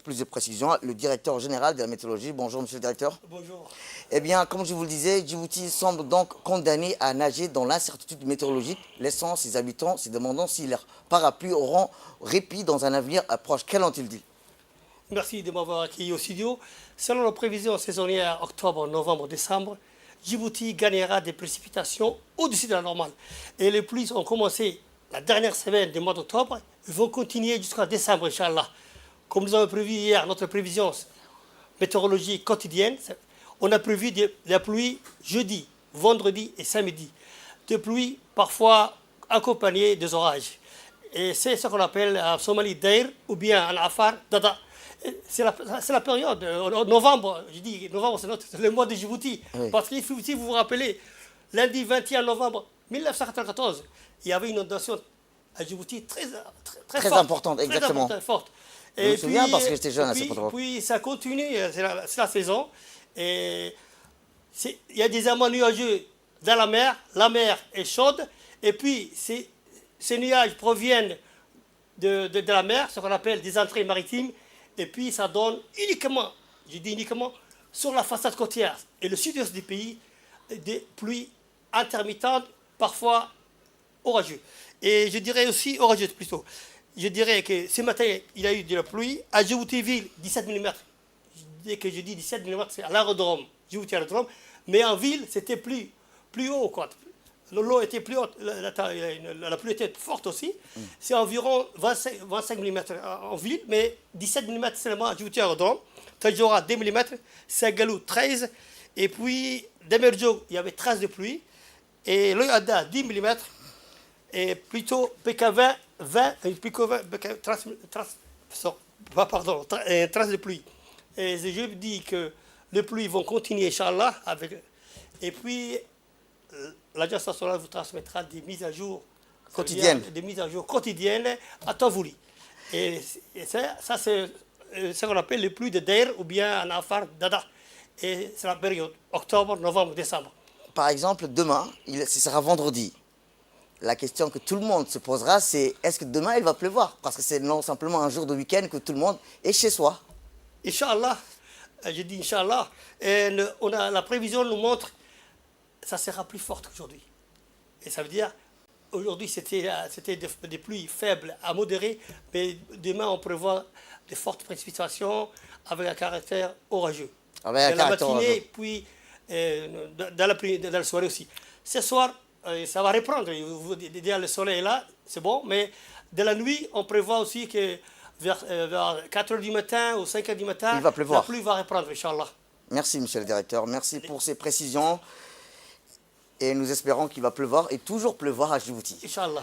plus de précisions le directeur général de la météorologie. Bonjour monsieur le directeur. Bonjour. Eh bien, comme je vous le disais, Djibouti semble donc condamné à nager dans l'incertitude météorologique, laissant ses habitants se demandant si leurs parapluies auront répit dans un avenir proche. Quel ont-ils dit? Merci de m'avoir accueilli au studio. Selon nos prévisions saisonnières octobre, novembre, décembre, Djibouti gagnera des précipitations au-dessus de la normale. Et les pluies ont commencé la dernière semaine du mois d'octobre et vont continuer jusqu'à décembre, Inch'Allah. Comme nous avons prévu hier notre prévision météorologique quotidienne, on a prévu de la pluie jeudi, vendredi et samedi. Des pluies parfois accompagnées des orages. Et c'est ce qu'on appelle en Somalie Dair ou bien en Afar Dada. C'est la période, novembre, je dis novembre c'est le mois de Djibouti. Oui. Parce que si vous vous rappelez, lundi 21 novembre 1994, il y avait une inondation à Djibouti très forte, importante, exactement. Très forte. Je me souviens parce que j'étais jeune à cette époque. Puis ça continue, c'est la saison. Et il y a des amas nuageux dans la mer est chaude, et puis ces nuages proviennent de la mer, ce qu'on appelle des entrées maritimes, et puis ça donne uniquement, je dis uniquement, sur la façade côtière et le sud-est du pays, des pluies intermittentes, parfois orageuses. Et je dirais aussi orageuses plutôt. Je dirais que ce matin, il y a eu de la pluie. À Djibouti-Ville, 17 mm. Dès que je dis 17 mm, c'est à l'aérodrome, Djibouti aérodrome. Mais en ville, c'était plus haut, quoi. L'eau était plus haute, la pluie était forte aussi. C'est environ 25 mm en ville, mais 17 mm seulement à Djibouti aérodrome. Tadjoura, 2 mm. Sagalou, 13. Et puis, Demerjo, il y avait 13 de pluie. Et Loyada, 10 mm. Et plutôt PK20, 13 de pluie. Et je dis que les pluies vont continuer, Inch'Allah. Et puis, l'Agence nationale vous transmettra des mises à jour Quotidiennes. Des mises à jour quotidiennes à temps voulu. Et ça c'est ce qu'on appelle les pluies de Dair ou bien en Afar Dada. Et c'est la période octobre, novembre, décembre. Par exemple, demain, ce sera vendredi. La question que tout le monde se posera, c'est est-ce que demain il va pleuvoir? Parce que c'est non simplement un jour de week-end que tout le monde est chez soi. Inch'Allah, je dis Inch'Allah, la prévision nous montre que ça sera plus fort qu'aujourd'hui. Et ça veut dire, aujourd'hui c'était des pluies faibles à modérées, mais demain on prévoit de fortes précipitations avec un caractère orageux. Avec la matinée, puis dans la soirée aussi. Ce soir, ça va reprendre. Déjà le soleil est là, c'est bon, mais de la nuit, on prévoit aussi que vers 4 h du matin ou 5 h du matin, il va pleuvoir. La pluie va reprendre, Inch'Allah. Merci, monsieur le directeur. Merci pour ces précisions. Et nous espérons qu'il va pleuvoir et toujours pleuvoir à Djibouti. Inch'Allah.